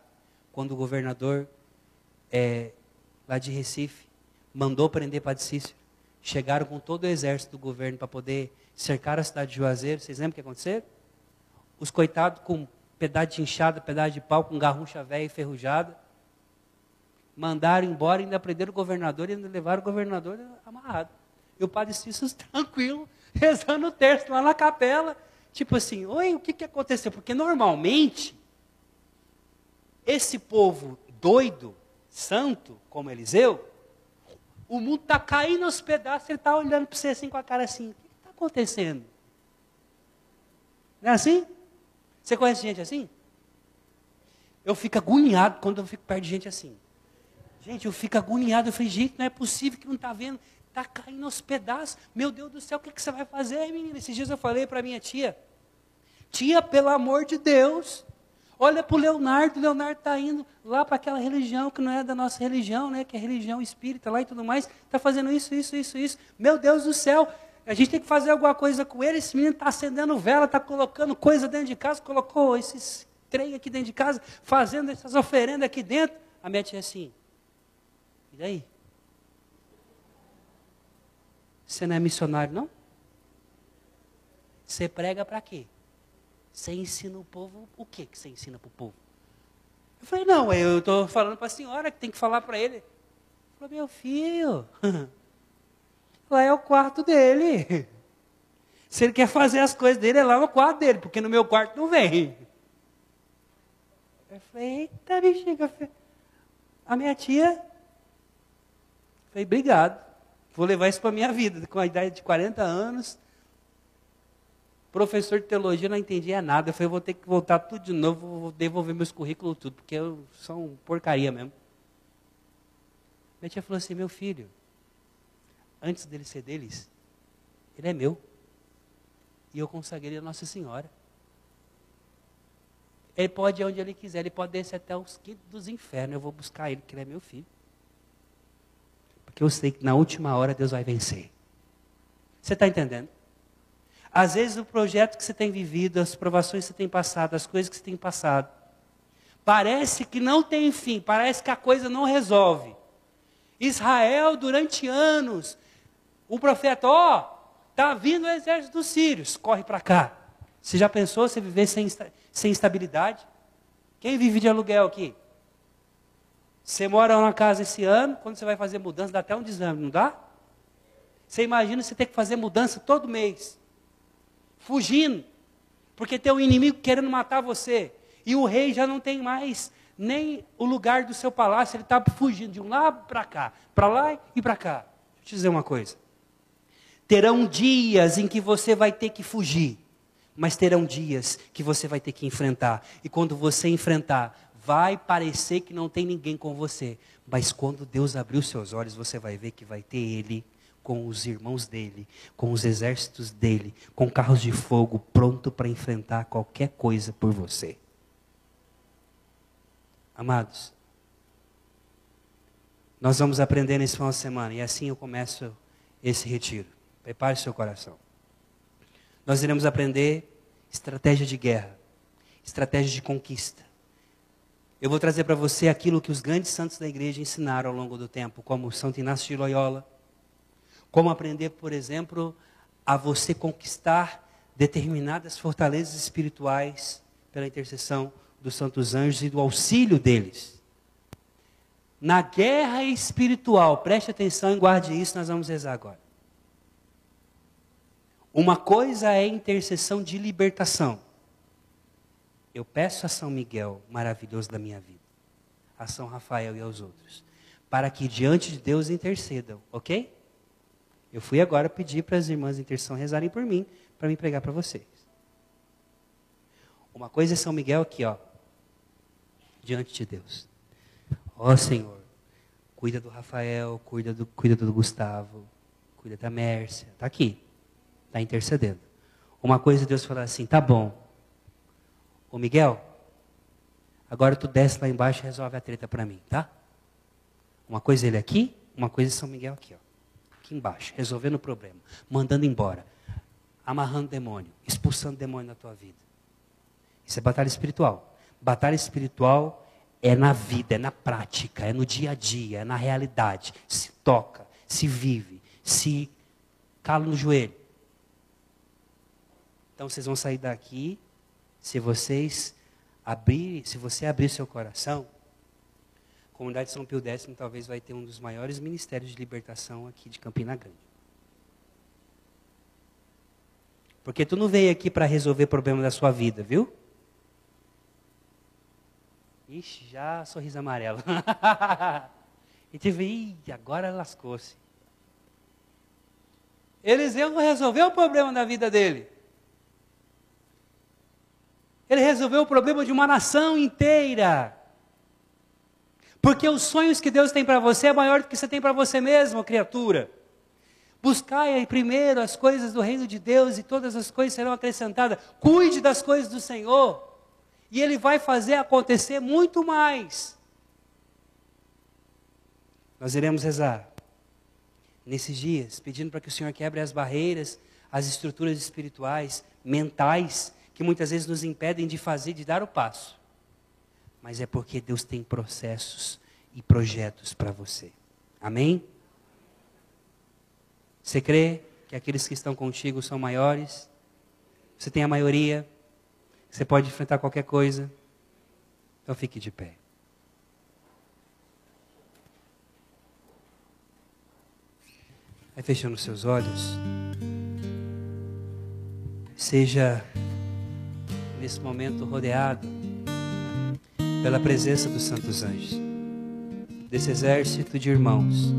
Quando o governador lá de Recife mandou prender Padre Cícero. Chegaram com todo o exército do governo para poder cercar a cidade de Juazeiro. Vocês lembram o que aconteceu? Os coitados com pedaço de enxada, pedaço de pau, com garrucha velha e enferrujada. Mandaram embora, ainda prenderam o governador e ainda levaram o governador amarrado. E o Padre Cícero tranquilo, rezando o terço lá na capela. Tipo assim, oi, o que aconteceu? Porque normalmente, esse povo doido, santo, como Eliseu, o mundo está caindo aos pedaços, ele está olhando para você assim com a cara assim, o que está acontecendo? Não é assim? Você conhece gente assim? Eu fico agoniado quando eu fico perto de gente assim. Gente, eu fico agoniado, eu falei, gente, não é possível que não está vendo, está caindo aos pedaços, meu Deus do céu, o que você vai fazer, menina? Esses dias eu falei para minha tia, pelo amor de Deus, olha para o Leonardo está indo lá para aquela religião que não é da nossa religião, né, que é religião espírita lá e tudo mais, está fazendo isso, meu Deus do céu, a gente tem que fazer alguma coisa com ele, esse menino está acendendo vela, está colocando coisa dentro de casa, colocou esses trem aqui dentro de casa, fazendo essas oferendas aqui dentro, a minha tia assim, e daí? Você não é missionário, não? Você prega para quê? Você ensina o povo o que você ensina para o povo? Eu falei, não, eu estou falando para a senhora que tem que falar para ele. Ele falou, meu filho, lá é o quarto dele. Se ele quer fazer as coisas dele, é lá no quarto dele, porque no meu quarto não vem. Eu falei, eita bexiga. A minha tia... Falei, obrigado, vou levar isso para a minha vida, com a idade de 40 anos, professor de teologia, não entendia nada, eu falei, vou ter que voltar tudo de novo, vou devolver meus currículos tudo, porque eu sou um porcaria mesmo. Minha tia falou assim, meu filho, antes dele ser deles, ele é meu, e eu consagrei ele a Nossa Senhora. Ele pode ir onde ele quiser, ele pode descer até os quintos dos infernos, eu vou buscar ele, porque ele é meu filho. Porque eu sei que na última hora Deus vai vencer. Você está entendendo? Às vezes o projeto que você tem vivido, as provações que você tem passado, as coisas que você tem passado, parece que não tem fim, parece que a coisa não resolve. Israel, durante anos, o profeta, está vindo o exército dos sírios, corre para cá. Você já pensou você viver sem estabilidade? Quem vive de aluguel aqui? Você mora numa casa esse ano, quando você vai fazer mudança, dá até um desânimo, não dá? Você imagina você ter que fazer mudança todo mês, fugindo, porque tem um inimigo querendo matar você, e o rei já não tem mais nem o lugar do seu palácio, ele está fugindo de um lado para cá, para lá e para cá. Deixa eu te dizer uma coisa. Terão dias em que você vai ter que fugir, mas terão dias que você vai ter que enfrentar. E quando você enfrentar, vai parecer que não tem ninguém com você. Mas quando Deus abrir os seus olhos, você vai ver que vai ter Ele com os irmãos dele, com os exércitos dele, com carros de fogo, pronto para enfrentar qualquer coisa por você. Amados, nós vamos aprender nesse final de semana, e assim eu começo esse retiro. Prepare seu coração. Nós iremos aprender estratégia de guerra, estratégia de conquista. Eu vou trazer para você aquilo que os grandes santos da igreja ensinaram ao longo do tempo, como Santo Inácio de Loyola, como aprender, por exemplo, a você conquistar determinadas fortalezas espirituais pela intercessão dos santos anjos e do auxílio deles. Na guerra espiritual, preste atenção e guarde isso, nós vamos rezar agora. Uma coisa é intercessão de libertação. Eu peço a São Miguel, maravilhoso da minha vida, a São Rafael e aos outros, para que diante de Deus intercedam, ok? Eu fui agora pedir para as irmãs de intercessão rezarem por mim, para me pregar para vocês. Uma coisa é São Miguel aqui, ó, diante de Deus. Ó Senhor, cuida do Rafael, cuida do Gustavo, cuida da Mércia, está aqui, está intercedendo. Uma coisa é Deus falar assim, tá bom, ô Miguel, agora tu desce lá embaixo e resolve a treta para mim, tá? Uma coisa é ele aqui, uma coisa é São Miguel aqui, ó. Aqui embaixo, resolvendo o problema, mandando embora, amarrando demônio, expulsando demônio da tua vida. Isso é batalha espiritual. Batalha espiritual é na vida, é na prática, é no dia a dia, é na realidade. Se toca, se vive, se cala no joelho. Então vocês vão sair daqui, se você abrir seu coração, a comunidade de São Pio X talvez vai ter um dos maiores ministérios de libertação aqui de Campina Grande. Porque tu não veio aqui para resolver problema da sua vida, viu? Ixi, já sorriso amarelo. E te vê, agora lascou-se. Eliseu não resolveu o problema da vida dele. Ele resolveu o problema de uma nação inteira. Porque os sonhos que Deus tem para você é maior do que você tem para você mesmo, criatura. Buscai aí primeiro as coisas do reino de Deus e todas as coisas serão acrescentadas. Cuide das coisas do Senhor. E Ele vai fazer acontecer muito mais. Nós iremos rezar nesses dias, pedindo para que o Senhor quebre as barreiras, as estruturas espirituais, mentais, que muitas vezes nos impedem de fazer, de dar o passo. Mas é porque Deus tem processos e projetos para você. Amém? Você crê que aqueles que estão contigo são maiores? Você tem a maioria? Você pode enfrentar qualquer coisa? Então fique de pé. Vai fechando seus olhos. Seja nesse momento rodeado pela presença dos santos anjos, desse exército de irmãos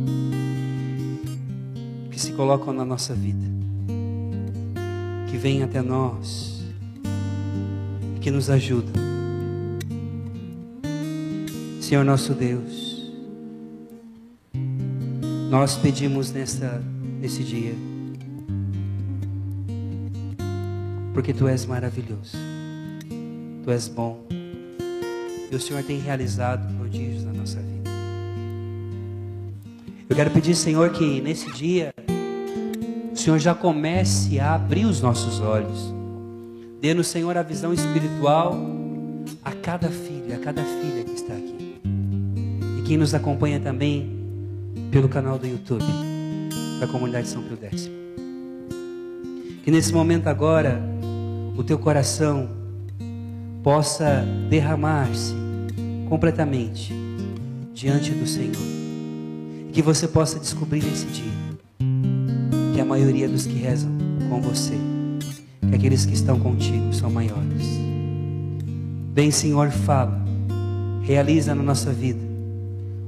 que se colocam na nossa vida, que vêm até nós, que nos ajudam. Senhor nosso Deus, nós pedimos nesse dia, porque Tu és maravilhoso, Tu és bom, e o Senhor tem realizado prodígios na nossa vida. Eu quero pedir, Senhor, que nesse dia o Senhor já comece a abrir os nossos olhos. Dê-nos, Senhor, a visão espiritual a cada filho, a cada filha que está aqui. E quem nos acompanha também pelo canal do YouTube da Comunidade São Pio X. Que nesse momento agora o teu coração possa derramar-se completamente diante do Senhor. E que você possa descobrir nesse dia que a maioria dos que rezam com você, que aqueles que estão contigo são maiores. Vem, Senhor, fala, realiza na nossa vida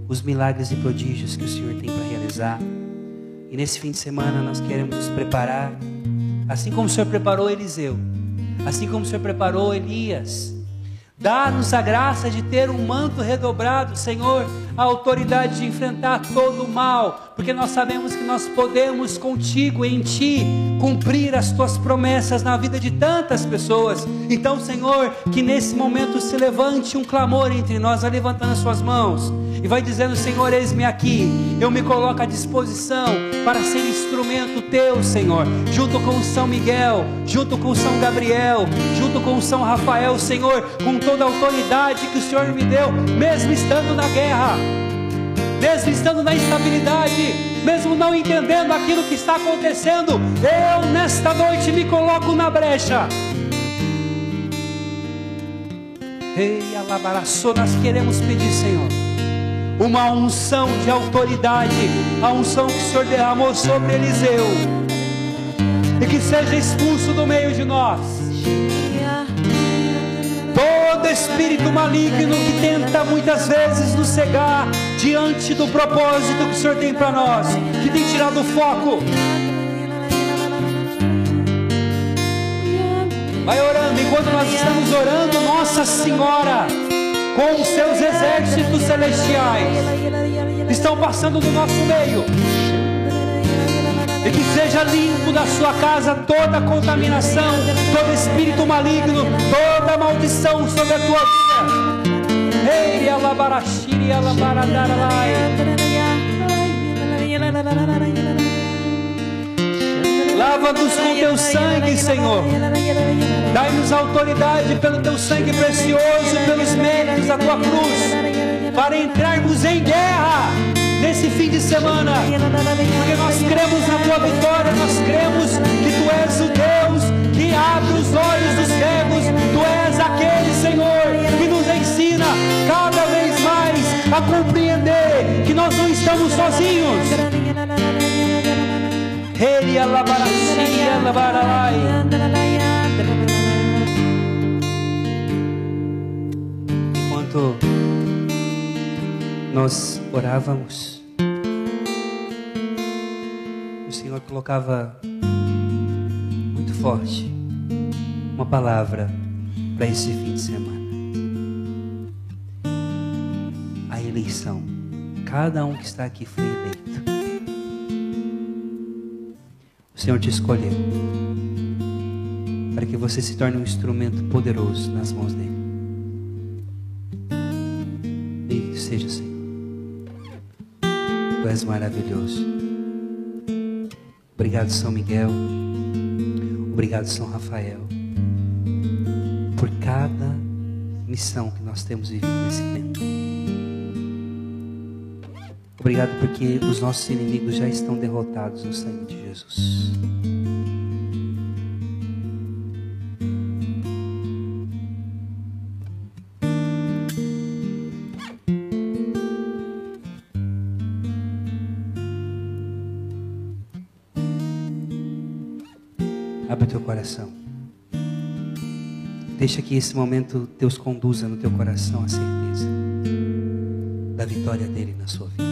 os milagres e prodígios que o Senhor tem para realizar. E nesse fim de semana nós queremos nos preparar, assim como o Senhor preparou Eliseu, assim como o Senhor preparou Elias. Dá-nos a graça de ter um manto redobrado, Senhor, a autoridade de enfrentar todo o mal, porque nós sabemos que nós podemos contigo, em Ti, cumprir as Tuas promessas na vida de tantas pessoas. Então, Senhor, que nesse momento se levante um clamor entre nós, vai levantando as suas mãos e vai dizendo: Senhor, eis-me aqui, eu me coloco à disposição para ser instrumento Teu, Senhor, junto com o São Miguel, junto com o São Gabriel, junto com o São Rafael, Senhor, com toda a autoridade que o Senhor me deu, mesmo estando na guerra, mesmo estando na instabilidade, mesmo não entendendo aquilo que está acontecendo, eu nesta noite me coloco na brecha. Ei, alabaraçô, nós queremos pedir, Senhor, uma unção de autoridade, a unção que o Senhor derramou sobre Eliseu, e que seja expulso do meio de nós todo espírito maligno que tenta muitas vezes nos cegar diante do propósito que o Senhor tem para nós, que tem tirado o foco. Vai orando, enquanto nós estamos orando, Nossa Senhora com os seus exércitos celestiais estão passando no nosso meio. E que seja limpo da sua casa toda contaminação, todo espírito maligno, toda maldição sobre a tua vida. Ei, alabarashiri, alabaradarai. Lava-nos com teu sangue, Senhor. Dai-nos autoridade pelo teu sangue precioso, pelos méritos da tua cruz, para entrarmos em guerra nesse fim de semana, porque nós cremos na tua vitória, nós cremos que tu és o Deus que abre os olhos dos cegos, tu és aquele, Senhor, que nos ensina cada vez mais a compreender que nós não estamos sozinhos. Enquanto nós orávamos, o Senhor colocava muito forte uma palavra para esse fim de semana. A eleição. Cada um que está aqui foi eleito. O Senhor te escolheu para que você se torne um instrumento poderoso nas mãos dele. Bendito seja o Senhor. Tu és maravilhoso. Obrigado, São Miguel. Obrigado, São Rafael, por cada missão que nós temos vivido nesse tempo. Obrigado porque os nossos inimigos já estão derrotados no sangue de Jesus. Abre o teu coração. Deixa que esse momento Deus conduza no teu coração a certeza da vitória dele na sua vida.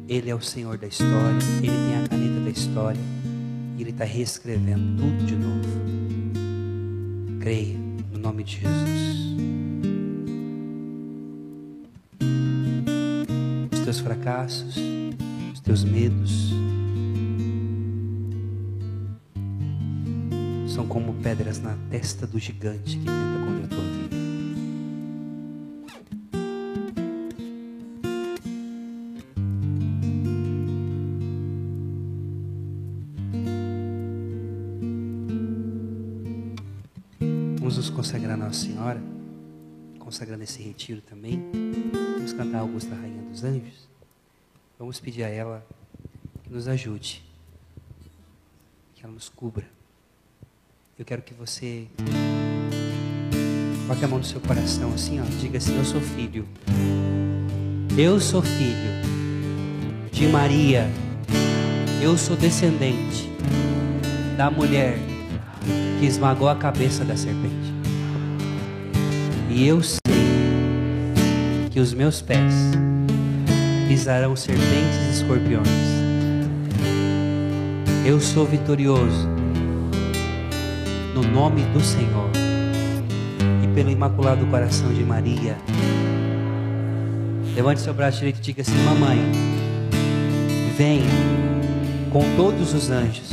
Ele é o Senhor da história, Ele tem a caneta da história e Ele está reescrevendo tudo de novo. Creia no nome de Jesus. Os teus fracassos, os teus medos são como pedras na testa do gigante que tenta contra a tua vida. Vamos nos consagrar a Nossa Senhora, consagrando esse retiro também. Vamos cantar Augusta, Rainha dos Anjos. Vamos pedir a ela que nos ajude, que ela nos cubra. Eu quero que você Coloque a mão no seu coração assim, ó. Diga assim: eu sou filho. Eu sou filho de Maria. Eu sou descendente da mulher que esmagou a cabeça da serpente. E eu sei que os meus pés pisarão serpentes e escorpiões. Eu sou vitorioso no nome do Senhor e pelo Imaculado Coração de Maria. Levante seu braço direito e diga assim: mamãe, venha com todos os anjos,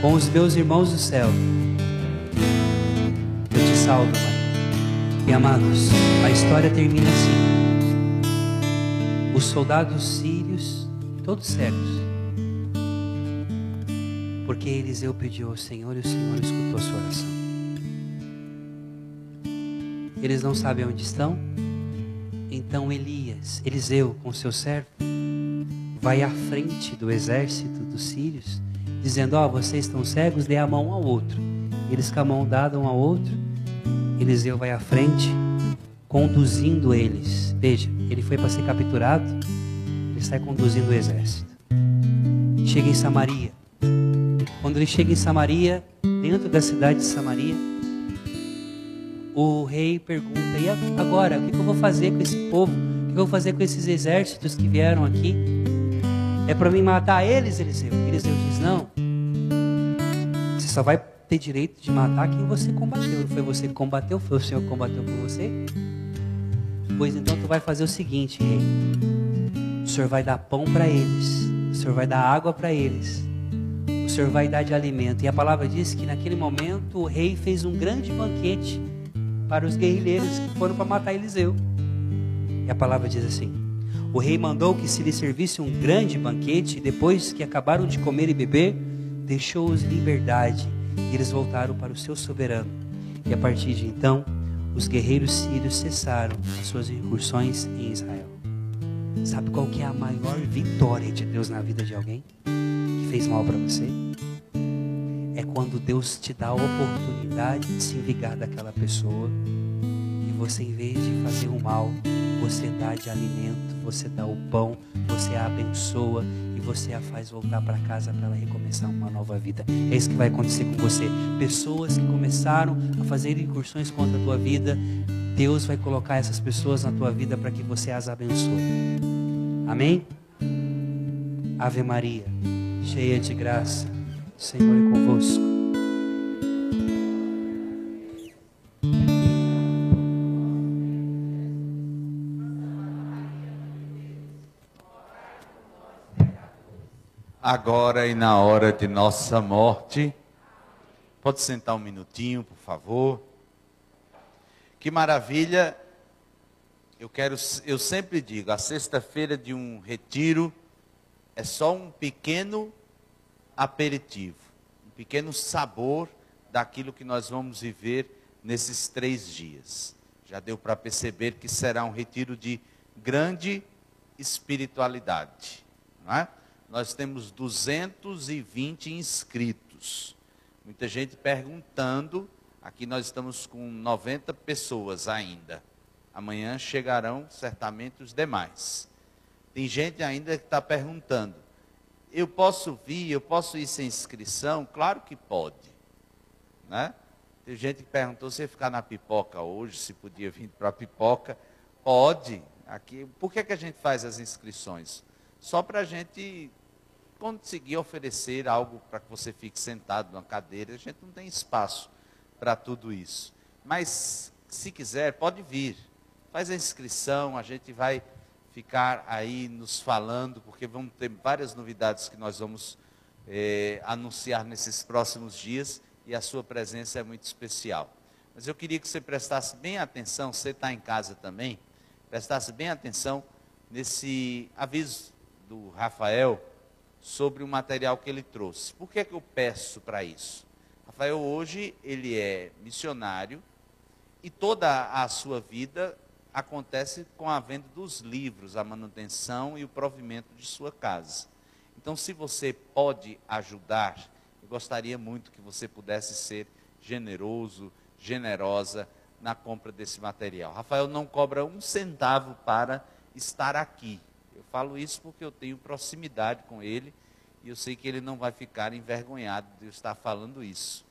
com os meus irmãos do céu. Eu te salvo, mãe. E amados, a história termina assim. Os soldados sírios, todos cegos, porque Eliseu pediu ao Senhor e o Senhor escutou a sua oração. Eles não sabem onde estão. Então Eliseu, com seu servo, vai à frente do exército dos sírios, dizendo: ó, vocês estão cegos, dê a mão um ao outro. Eles com a mão dada um ao outro, Eliseu vai à frente, conduzindo eles. Veja, ele foi para ser capturado, ele sai conduzindo o exército. Chega em Samaria. Quando ele chega em Samaria, dentro da cidade de Samaria, o rei pergunta: e agora, o que eu vou fazer com esse povo? O que eu vou fazer com esses exércitos que vieram aqui? É para mim matar eles, Eliseu? Eliseu diz: não, você só vai ter direito de matar quem você combateu. Não foi você que combateu, foi o Senhor que combateu por você? Pois então tu vai fazer o seguinte, rei: o Senhor vai dar pão para eles, o Senhor vai dar água para eles, o Senhor vai dar de alimento. E a palavra diz que naquele momento o rei fez um grande banquete para os guerrilheiros que foram para matar Eliseu. E a palavra diz assim: o rei mandou que se lhe servisse um grande banquete, e depois que acabaram de comer e beber, deixou-os em liberdade, e eles voltaram para o seu soberano. E a partir de então, os guerreiros sírios cessaram as suas incursões em Israel. Sabe qual que é a maior vitória de Deus na vida de alguém que fez mal para você? É quando Deus te dá a oportunidade de se vingar daquela pessoa, e você, em vez de fazer o mal, você dá de alimento, você dá o pão, você a abençoa e você a faz voltar para casa para ela recomeçar uma nova vida. É isso que vai acontecer com você. Pessoas que começaram a fazer incursões contra a tua vida, Deus vai colocar essas pessoas na tua vida para que você as abençoe. Amém? Ave Maria, cheia de graça, o Senhor é convosco. Agora e na hora de nossa morte. Pode sentar um minutinho, por favor. Que maravilha. Eu sempre digo, a sexta-feira de um retiro é só um pequeno aperitivo, um pequeno sabor daquilo que nós vamos viver nesses 3 dias. Já deu para perceber que será um retiro de grande espiritualidade, não é? Nós temos 220 inscritos. Muita gente perguntando. Aqui nós estamos com 90 pessoas ainda. Amanhã chegarão certamente os demais. Tem gente ainda que está perguntando: eu posso vir, eu posso ir sem inscrição? Claro que pode, né? Tem gente que perguntou se ia ficar na pipoca hoje, se podia vir para a pipoca. Pode. Aqui, por que a gente faz as inscrições? Só para a gente conseguir oferecer algo para que você fique sentado numa cadeira. A gente não tem espaço para tudo isso. Mas, se quiser, pode vir. Faz a inscrição, a gente vai ficar aí nos falando, porque vamos ter várias novidades que nós vamos anunciar nesses próximos dias, e a sua presença é muito especial. Mas eu queria que você prestasse bem atenção, você está em casa também, prestasse bem atenção nesse aviso do Rafael sobre o material que ele trouxe. Por que eu peço para isso? Rafael hoje, ele é missionário, e toda a sua vida acontece com a venda dos livros, a manutenção e o provimento de sua casa. Então, se você pode ajudar, eu gostaria muito que você pudesse ser generoso, generosa na compra desse material. Rafael não cobra um centavo para estar aqui. Eu falo isso porque eu tenho proximidade com ele e eu sei que ele não vai ficar envergonhado de eu estar falando isso.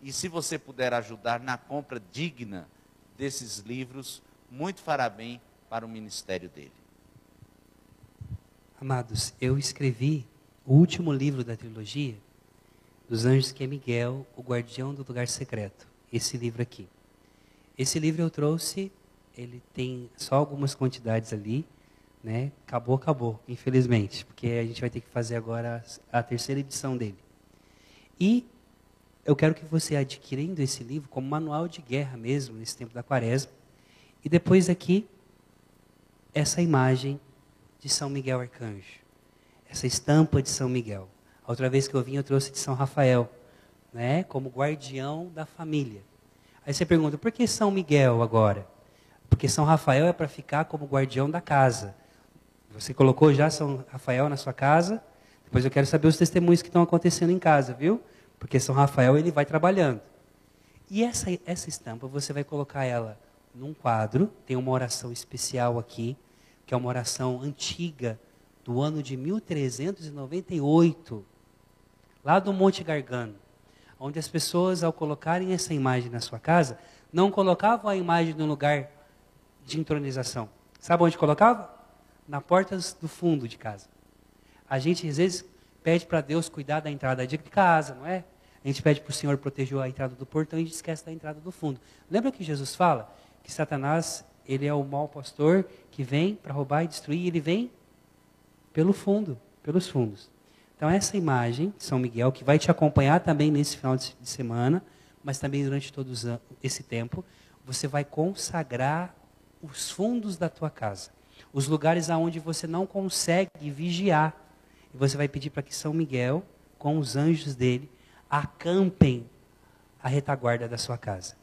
E se você puder ajudar na compra digna desses livros, muito fará bem para o ministério dele. Amados, eu escrevi o último livro da trilogia dos Anjos, que é Miguel, o Guardião do Lugar Secreto. Esse livro aqui. Esse livro eu trouxe, ele tem só algumas quantidades ali, né? Acabou, infelizmente, porque a gente vai ter que fazer agora a terceira edição dele. E eu quero que você, adquirindo esse livro como manual de guerra mesmo, nesse tempo da Quaresma, e depois aqui, essa imagem de São Miguel Arcanjo, essa estampa de São Miguel. A outra vez que eu vim, eu trouxe de São Rafael, né, como guardião da família. Aí você pergunta, por que São Miguel agora? Porque São Rafael é para ficar como guardião da casa. Você colocou já São Rafael na sua casa? Depois eu quero saber os testemunhos que estão acontecendo em casa, viu? Porque São Rafael, ele vai trabalhando. E essa estampa, você vai colocar ela num quadro, tem uma oração especial aqui, que é uma oração antiga, do ano de 1398, lá do Monte Gargano, onde as pessoas, ao colocarem essa imagem na sua casa, não colocavam a imagem no lugar de entronização. Sabe onde colocava? Na porta do fundo de casa. A gente, às vezes, pede para Deus cuidar da entrada de casa, não é? A gente pede para o Senhor proteger a entrada do portão e a gente esquece da entrada do fundo. Lembra que Jesus fala que Satanás, ele é o mau pastor que vem para roubar e destruir, e ele vem pelo fundo, pelos fundos. Então essa imagem de São Miguel, que vai te acompanhar também nesse final de semana, mas também durante todo esse tempo, você vai consagrar os fundos da tua casa, os lugares aonde você não consegue vigiar. E você vai pedir para que São Miguel, com os anjos dele, acampem a retaguarda da sua casa.